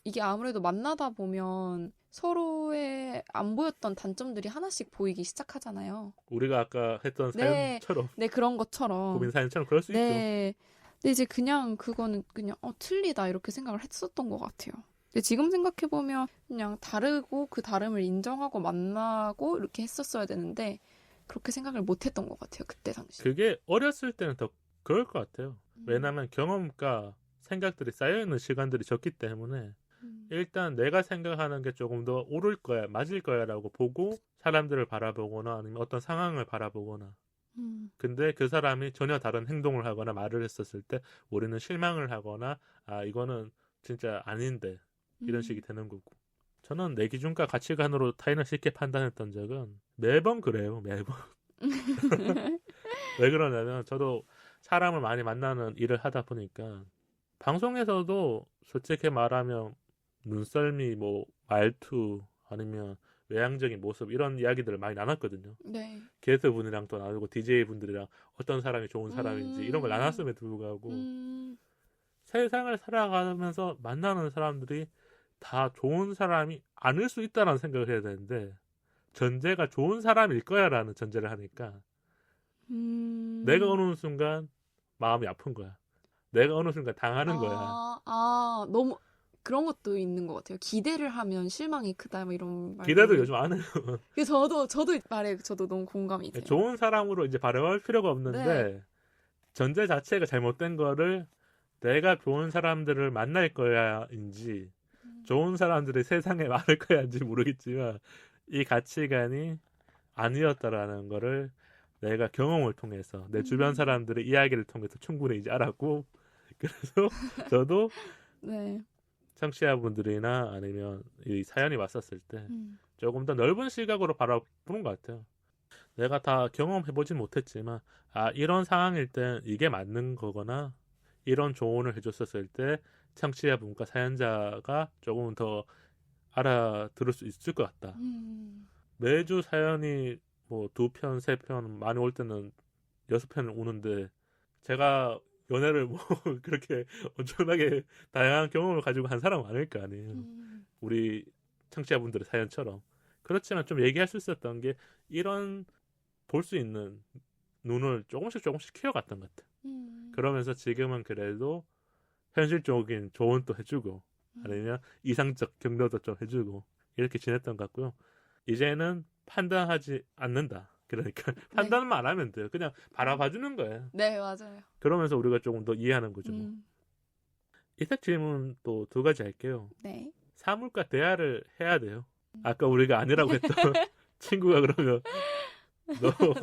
이게 아무래도 만나다 보면 서로의 안 보였던 단점들이 하나씩 보이기 시작하잖아요. 우리가 아까 했던 네, 사연처럼 네, 그런 것처럼. 고민 사연처럼 그럴 수 있죠. 네. 근데 이제 그냥 그거는 그냥 틀리다 이렇게 생각을 했었던 것 같아요. 근데 지금 생각해보면 그냥 다르고 그 다름을 인정하고 만나고 이렇게 했었어야 되는데 그렇게 생각을 못 했던 것 같아요. 그때 당시. 그게 어렸을 때는 더 그럴 것 같아요. 왜냐하면 경험과 생각들이 쌓여있는 시간들이 적기 때문에 일단 내가 생각하는 게 조금 더 옳을 거야, 맞을 거야 라고 보고 사람들을 바라보거나 아니면 어떤 상황을 바라보거나 근데 그 사람이 전혀 다른 행동을 하거나 말을 했었을 때 우리는 실망을 하거나 아 이거는 진짜 아닌데 이런 식이 되는 거고 저는 내 기준과 가치관으로 타인을 쉽게 판단했던 적은 매번 그래요. 매번. 왜 그러냐면 저도 사람을 많이 만나는 일을 하다 보니까 방송에서도 솔직히 말하면 눈썰미, 뭐 말투 아니면 외향적인 모습 이런 이야기들을 많이 나눴거든요. 네. 게스트분이랑 또 나누고 DJ분들이랑 어떤 사람이 좋은 사람인지 이런 걸 나눴음에도 불구하고 세상을 살아가면서 만나는 사람들이 다 좋은 사람이 아닐 수 있다는 생각을 해야 되는데 전제가 좋은 사람일 거야 라는 전제를 하니까 내가 어느 순간 마음이 아픈 거야. 내가 어느 순간 당하는 거야. 너무 그런 것도 있는 것 같아요. 기대를 하면 실망이 크다, 뭐 이런 말. 기대도 요즘 안 해요. 저도 말해, 저도 너무 공감이 돼요. 좋은 사람으로 이제 바라볼 필요가 없는데 네. 전제 자체가 잘못된 거를 내가 좋은 사람들을 만날 거야인지 좋은 사람들이 세상에 많을 거야인지 모르겠지만 이 가치관이 아니었다라는 거를 내가 경험을 통해서 내 주변 사람들의 이야기를 통해서 충분히 이제 알았고 그래서 저도 네. 청취자분들이나 아니면 이 사연이 왔었을 때 조금 더 넓은 시각으로 바라보는 것 같아요. 내가 다 경험해보진 못했지만 이런 상황일 땐 이게 맞는 거거나 이런 조언을 해줬었을 때 청취자분과 사연자가 조금 더 알아들을 수 있을 것 같다. 매주 사연이 뭐 2편, 3편 많이 올 때는 6편을 오는데 제가 연애를 뭐 그렇게 엄청나게 다양한 경험을 가지고 한 사람은 아닐 거 아니에요. 우리 청취자분들의 사연처럼. 그렇지만 좀 얘기할 수 있었던 게 이런 볼 수 있는 눈을 조금씩 키워갔던 것 같아요. 그러면서 지금은 그래도 현실적인 조언도 해주고 아니면 이상적 격려도 좀 해주고 이렇게 지냈던 것 같고요. 이제는 판단하지 않는다. 그러니까 판단만 안 하면 돼요. 그냥 바라봐주는 거예요. 네, 맞아요. 그러면서 우리가 조금 더 이해하는 거죠. 뭐. 이색 질문 또 2가지 할게요. 네. 사물과 대화를 해야 돼요. 아까 우리가 아니라고 했던 친구가 그러면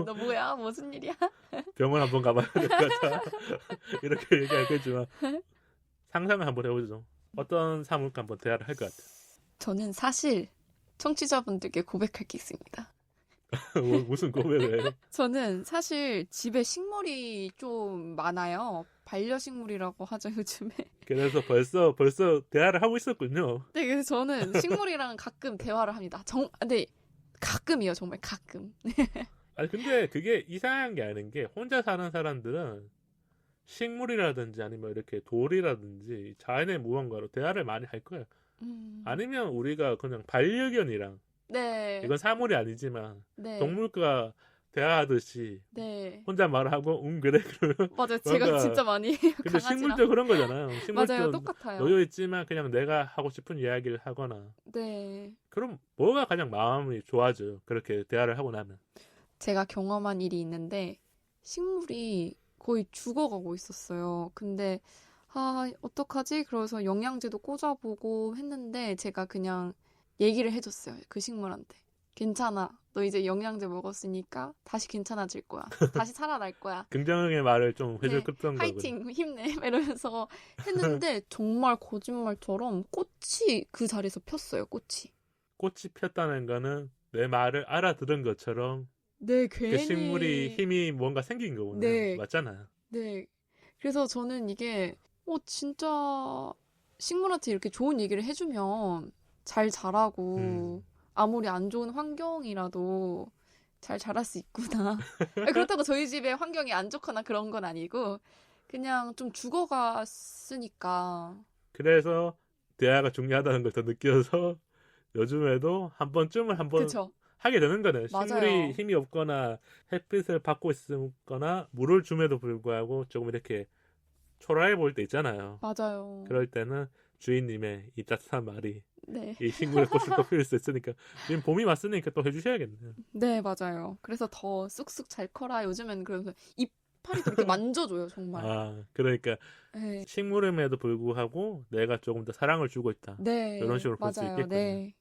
너 뭐야? 무슨 일이야? 병원 한번 가봐야 될 것 같아. 이렇게 얘기하겠지만 상상을 한번 해보죠. 어떤 사물과 한번 대화를 할 것 같아요. 저는 사실 청취자분들께 고백할 게 있습니다. 무슨 고백을 해요? 저는 사실 집에 식물이 좀 많아요. 반려식물이라고 하죠, 요즘에. 그래서 벌써 대화를 하고 있었군요. 네, 그래서 저는 식물이랑 가끔 대화를 합니다. 근데 가끔이요, 정말 가끔. 아니 근데 그게 이상한 게 아닌 게 혼자 사는 사람들은 식물이라든지 아니면 이렇게 돌이라든지 자연의 무언가로 대화를 많이 할 거예요. 아니면 우리가 그냥 반려견이랑 네. 이건 사물이 아니지만 네. 동물과 대화하듯이 네. 혼자 말하고 그래 그러면 맞아요. 제가 진짜 많이 해요. 근데 식물도 그런 거잖아요. 식물도 맞아요. 똑같아요. 놓여 있지만 그냥 내가 하고 싶은 이야기를 하거나 네. 그럼 뭐가 가장 마음이 좋아져요. 그렇게 대화를 하고 나면. 제가 경험한 일이 있는데 식물이 거의 죽어가고 있었어요. 근데 어떡하지? 그래서 영양제도 꽂아보고 했는데 제가 그냥 얘기를 해줬어요. 그 식물한테. 괜찮아. 너 이제 영양제 먹었으니까 다시 괜찮아질 거야. 다시 살아날 거야. 긍정의 말을 좀 해줄 급던 거고. 화이팅! 힘내! 이러면서 했는데 정말 거짓말처럼 꽃이 그 자리에서 폈어요. 꽃이. 꽃이 폈다는 거는 내 말을 알아들은 것처럼 네, 그 식물이 괜히. 힘이 뭔가 생긴 거구나. 네, 맞잖아요. 네. 그래서 저는 이게, 진짜 식물한테 이렇게 좋은 얘기를 해주면 잘 자라고, 음. 아무리 안 좋은 환경이라도 잘 자랄 수 있구나. 그렇다고 저희 집에 환경이 안 좋거나 그런 건 아니고, 그냥 좀 죽어갔으니까. 그래서 대화가 중요하다는 걸 더 느껴서 요즘에도 한 번쯤은 한번 그쵸? 하게 되는 거네요. 식물이 맞아요. 힘이 없거나 햇빛을 받고 있거나 물을 줌에도 불구하고 조금 이렇게 초라해 보일 때 있잖아요. 맞아요. 그럴 때는 주인님의 이 따뜻한 말이 네. 이 식물의 꽃을 또 피울 수 있으니까 지금 봄이 왔으니까 또 해주셔야겠네요. 네, 맞아요. 그래서 더 쑥쑥 잘 커라. 요즘엔 그래서 이파리도 이렇게 만져줘요, 정말. 아, 그러니까 네, 식물임에도 불구하고 내가 조금 더 사랑을 주고 있다. 이런 네, 식으로 볼 수 맞아요. 있겠군요. 네.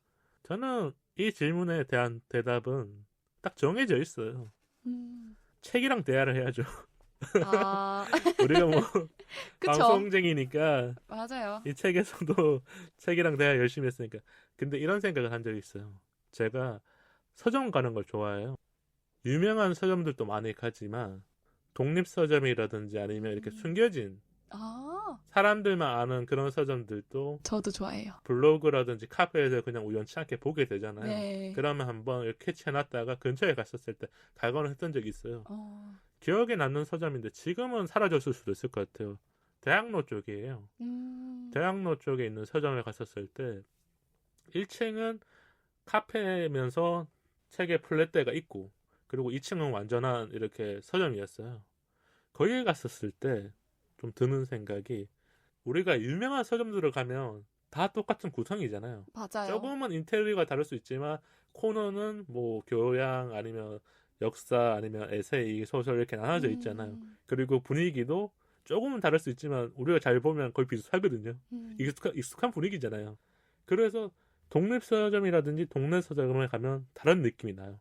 저는 이 질문에 대한 대답은 딱 정해져 있어요. 음, 책이랑 대화를 해야죠. 아, 우리가 뭐 그쵸. 방송쟁이니까 맞아요. 이 책에서도 책이랑 대화 열심히 했으니까. 근데 이런 생각을 한 적이 있어요. 제가 서점 가는 걸 좋아해요. 유명한 서점들도 많이 가지만 독립서점이라든지 아니면 이렇게 음, 숨겨진 아, 사람들만 아는 그런 서점들도 저도 좋아해요. 블로그라든지 카페에서 그냥 우연치 않게 보게 되잖아요. 네. 그러면 한번 이렇게 캐치해놨다가 근처에 갔었을 때 발견을 했던 적이 있어요. 어, 기억에 남는 서점인데 지금은 사라졌을 수도 있을 것 같아요. 대학로 쪽이에요. 음, 대학로 쪽에 있는 서점에 갔었을 때 1층은 카페면서 책의 플랫대가 있고 그리고 2층은 완전한 이렇게 서점이었어요. 거기에 갔었을 때 좀 드는 생각이 우리가 유명한 서점들을 가면 다 똑같은 구성이잖아요. 맞아요. 조금은 인테리어가 다를 수 있지만 코너는 뭐 교양 아니면 역사 아니면 에세이 소설 이렇게 나눠져 있잖아요. 음, 그리고 분위기도 조금은 다를 수 있지만 우리가 잘 보면 거의 비슷하거든요. 음, 익숙한 분위기잖아요. 그래서 독립서점이라든지 동네 서점에 가면 다른 느낌이 나요.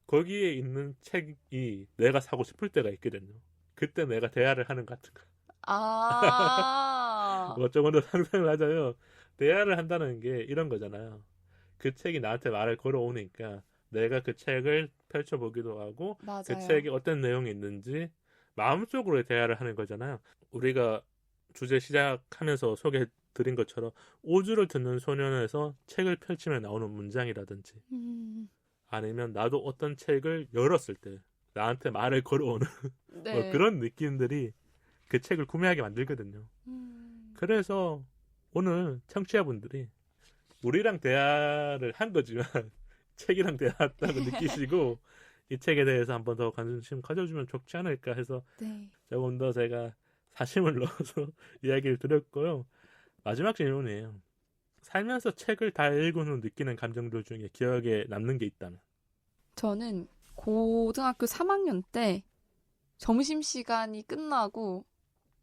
거기에 있는 책이 내가 사고 싶을 때가 있거든요. 그때 내가 대화를 하는 것 같은 거. 아, 뭐 조금 더 상상을 하자면 대화를 한다는 게 이런 거잖아요. 그 책이 나한테 말을 걸어오니까 내가 그 책을 펼쳐보기도 하고 그 맞아요. 책에 어떤 내용이 있는지 마음속으로 대화를 하는 거잖아요. 우리가 주제 시작하면서 소개해드린 것처럼 오주를 듣는 소년에서 책을 펼치면 나오는 문장이라든지 음, 아니면 나도 어떤 책을 열었을 때 나한테 말을 걸어오는 뭐 네. 그런 느낌들이 그 책을 구매하게 만들거든요. 음, 그래서 오늘 청취자분들이 우리랑 대화를 한 거지만 책이랑 대화했다고 느끼시고 이 책에 대해서 한번 더 관심 가져주면 좋지 않을까 해서 네. 조금 더 제가 사심을 넣어서 이야기를 드렸고요. 마지막 질문이에요. 살면서 책을 다 읽은 후 느끼는 감정들 중에 기억에 남는 게 있다면? 저는 고등학교 3학년 때 점심시간이 끝나고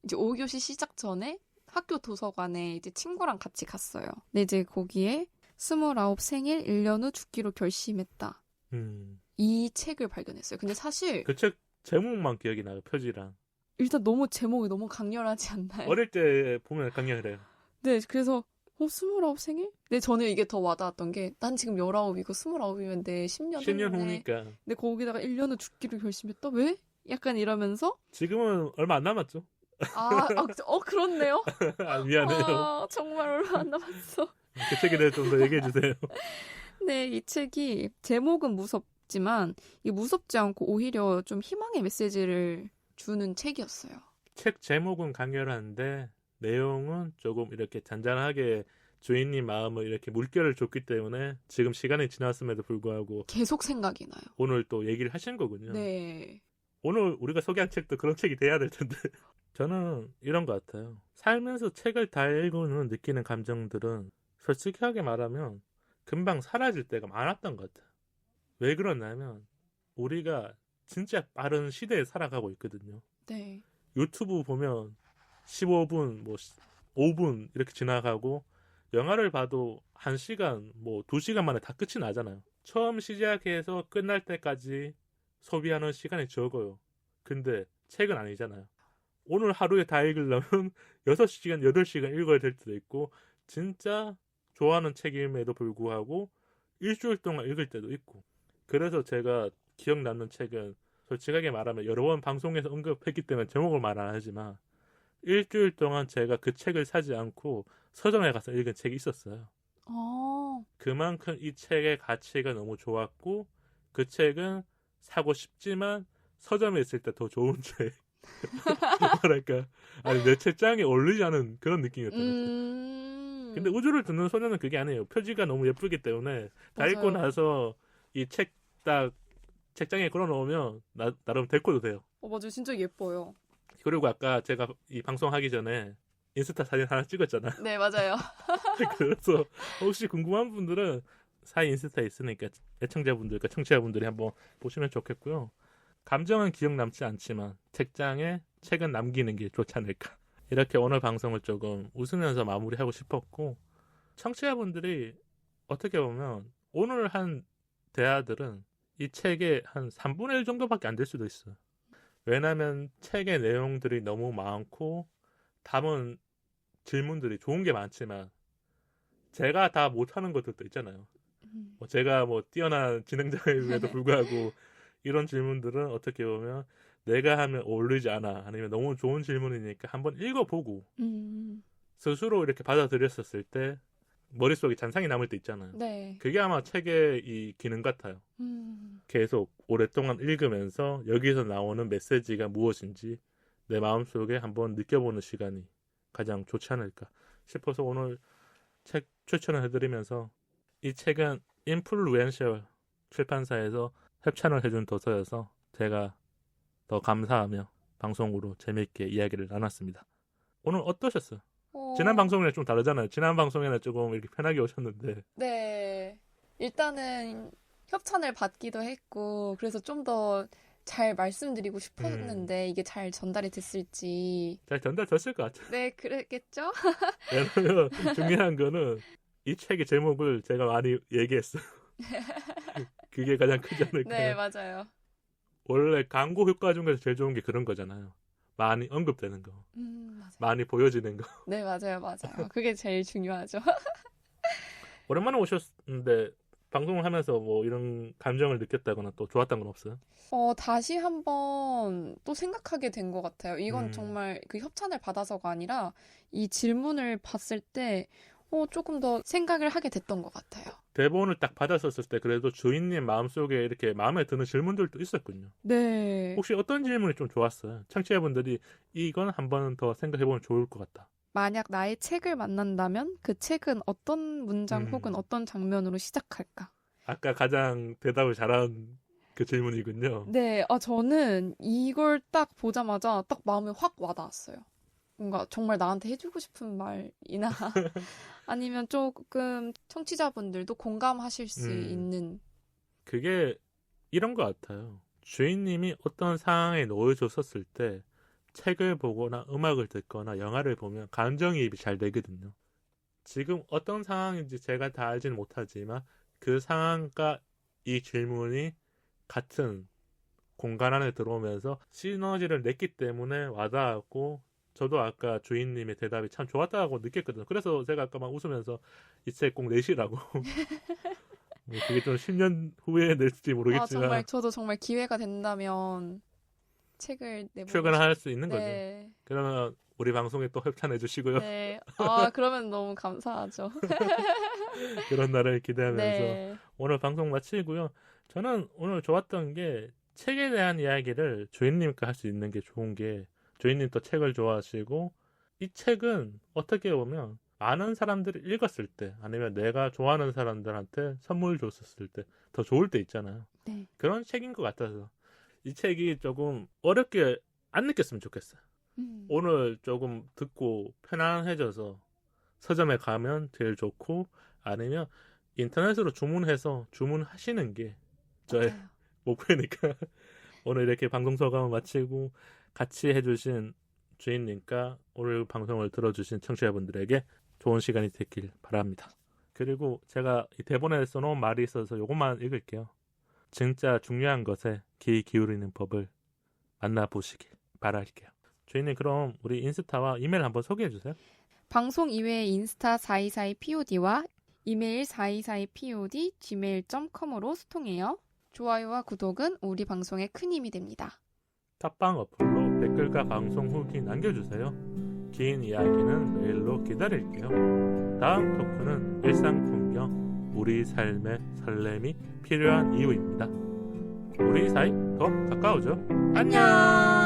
이제 5교시 시작 전에 학교 도서관에 이제 친구랑 같이 갔어요. 근데 이제 거기에 29 생일 1년 후 죽기로 결심했다. 음, 이 책을 발견했어요. 근데 사실 그 책 제목만 기억이 나요. 표지랑. 일단 너무 제목이 너무 강렬하지 않나요? 어릴 때 보면 강렬해요. 네, 그래서 29 생일? 근데 저는 이게 더 와닿았던 게 난 지금 19이고 29이면 내 10년 10년 했네. 후니까 근데 거기다가 1년 후 죽기로 결심했다? 왜? 약간 이러면서 지금은 얼마 안 남았죠? 그렇네요. 아, 미안해요. 아, 정말 얼마 안 남았어. 그 책에 대해 좀 더 얘기해 주세요. 네, 이 책이 제목은 무섭지만 이 무섭지 않고 오히려 좀 희망의 메시지를 주는 책이었어요. 책 제목은 강렬한데 내용은 조금 이렇게 잔잔하게 주인님 마음을 이렇게 물결을 줬기 때문에 지금 시간이 지났음에도 불구하고 계속 생각이 나요. 오늘 또 얘기를 하신 거군요. 네. 오늘 우리가 소개한 책도 그런 책이 돼야 될 텐데. 저는 이런 것 같아요. 살면서 책을 다 읽고는 느끼는 감정들은 솔직하게 말하면 금방 사라질 때가 많았던 것 같아요. 왜 그러냐면 우리가 진짜 빠른 시대에 살아가고 있거든요. 네. 유튜브 보면 15분, 뭐 5분 이렇게 지나가고 영화를 봐도 1시간, 뭐 2시간 만에 다 끝이 나잖아요. 처음 시작해서 끝날 때까지 소비하는 시간이 적어요. 근데 책은 아니잖아요. 오늘 하루에 다 읽으려면 6시간, 8시간 읽어야 될 때도 있고 진짜 좋아하는 책임에도 불구하고 일주일 동안 읽을 때도 있고 그래서 제가 기억 남는 책은 솔직하게 말하면 여러 번 방송에서 언급했기 때문에 제목을 말 안 하지만 일주일 동안 제가 그 책을 사지 않고 서점에 가서 읽은 책이 있었어요. 그만큼 이 책의 가치가 너무 좋았고 그 책은 사고 싶지만 서점에 있을 때 더 좋은 책. 뭐랄까 아니 내 책장에 어울리지 않은 그런 느낌이었던 것 같아요. 근데 우주를 듣는 소녀는 그게 아니에요. 표지가 너무 예쁘기 때문에 다 읽고 맞아요. 나서 이 책 딱 책장에 걸어놓으면 나름 데코도 돼요. 맞아요. 진짜 예뻐요. 그리고 아까 제가 이 방송하기 전에 인스타 사진 하나 찍었잖아요. 네, 맞아요. 그래서 혹시 궁금한 분들은 사이 인스타에 있으니까 애청자분들과 청취자분들이 한번 보시면 좋겠고요. 감정은 기억 남지 않지만 책장에 책은 남기는 게 좋지 않을까. 이렇게 오늘 방송을 조금 웃으면서 마무리하고 싶었고 청취자분들이 어떻게 보면 오늘 한 대화들은 이 책의 한 3분의 1 정도밖에 안 될 수도 있어요. 왜냐하면 책의 내용들이 너무 많고 담은 질문들이 좋은 게 많지만 제가 다 못하는 것들도 있잖아요. 제가 뭐 뛰어난 진행자임에도 불구하고 이런 질문들은 어떻게 보면 내가 하면 어울리지 않아 아니면 너무 좋은 질문이니까 한번 읽어보고 스스로 이렇게 받아들였었을 때 머릿속에 잔상이 남을 때 있잖아요. 네. 그게 아마 책의 이 기능 같아요. 계속 오랫동안 읽으면서 여기서 나오는 메시지가 무엇인지 내 마음속에 한번 느껴보는 시간이 가장 좋지 않을까 싶어서 오늘 책 추천을 해드리면서 이 책은 인플루엔셜 출판사에서 협찬을 해준 도서여서 제가 더 감사하며 방송으로 재미있게 이야기를 나눴습니다. 오늘 어떠셨어요? 지난 방송이랑 좀 다르잖아요. 지난 방송에는 조금 이렇게 편하게 오셨는데. 네. 일단은 협찬을 받기도 했고, 그래서 좀 더 잘 말씀드리고 싶었는데, 이게 잘 전달이 됐을지. 잘 전달됐을 것 같아요. 네, 그랬겠죠? 왜냐면 중요한 거는 이 책의 제목을 제가 많이 얘기했어요. 그게 가장 크지 않을까요? 네, 맞아요. 원래 광고 효과 중에서 제일 좋은 게 그런 거잖아요. 많이 언급되는 거. 맞아요. 많이 보여지는 거. 네, 맞아요. 그게 제일 중요하죠. 오랜만에 오셨는데 방송을 하면서 뭐 이런 감정을 느꼈다거나 또 좋았던 건 없어요? 다시 한번 또 생각하게 된 것 같아요. 이건 음. 정말 그 협찬을 받아서가 아니라 이 질문을 봤을 때 조금 더 생각을 하게 됐던 것 같아요. 대본을 딱 받았었을 때 그래도 주인님 마음속에 이렇게 마음에 드는 질문들도 있었군요. 네. 혹시 어떤 질문이 좀 좋았어요? 청취자분들이 이건 한번 더 생각해보면 좋을 것 같다. 만약 나의 책을 만난다면 그 책은 어떤 문장 혹은 어떤 장면으로 시작할까? 아까 가장 대답을 잘한 그 질문이군요. 네, 저는 이걸 딱 보자마자 딱 마음에 확 와닿았어요. 뭔가 정말 나한테 해주고 싶은 말이나 아니면 조금 청취자분들도 공감하실 수 있는. 그게 이런 것 같아요. 주인님이 어떤 상황에 놓여졌었을 때 책을 보거나 음악을 듣거나 영화를 보면 감정이입이 잘 되거든요. 지금 어떤 상황인지 제가 다 알지는 못하지만 그 상황과 이 질문이 같은 공간 안에 들어오면서 시너지를 냈기 때문에 와닿았고 저도 아까 주인님의 대답이 참 좋았다고 느꼈거든요. 그래서 제가 아까 막 웃으면서 이 책 꼭 내시라고. 뭐 그게 좀 10년 후에 낼지 모르겠지만 저도 정말 기회가 된다면 책을 내보고 출간할 수 있는 거죠. 네. 그러면 우리 방송에 또 협찬해 주시고요. 네. 그러면 너무 감사하죠. 그런 날을 기대하면서 네. 오늘 방송 마치고요. 저는 오늘 좋았던 게 책에 대한 이야기를 주인님과 할 수 있는 게 좋은 게 주인님 또 책을 좋아하시고 이 책은 어떻게 보면 많은 사람들이 읽었을 때 아니면 내가 좋아하는 사람들한테 선물 줬었을 때 더 좋을 때 있잖아요. 네. 그런 책인 것 같아서 이 책이 조금 어렵게 안 느꼈으면 좋겠어요. 오늘 조금 듣고 편안해져서 서점에 가면 제일 좋고 아니면 인터넷으로 주문해서 주문하시는 게 저의 맞아요. 목표니까 오늘 이렇게 방송 소감을 마치고 같이 해주신 주인님과 오늘 방송을 들어주신 청취자분들에게 좋은 시간이 됐길 바랍니다. 그리고 제가 이 대본에 써놓은 말이 있어서 이것만 읽을게요. 진짜 중요한 것에 귀 기울이는 법을 만나보시길 바랄게요. 주인님 그럼 우리 인스타와 이메일 한번 소개해주세요. 방송 이외에 인스타 424POD와 이메일 424POD gmail.com으로 소통해요. 좋아요와 구독은 우리 방송에 큰 힘이 됩니다. 팟빵 어플로 댓글과 방송 후기 남겨주세요. 긴 이야기는 메일로 기다릴게요. 다음 토크는 일상 풍경, 우리 삶의 설렘이 필요한 이유입니다. 우리 사이 더 가까워져. 안녕!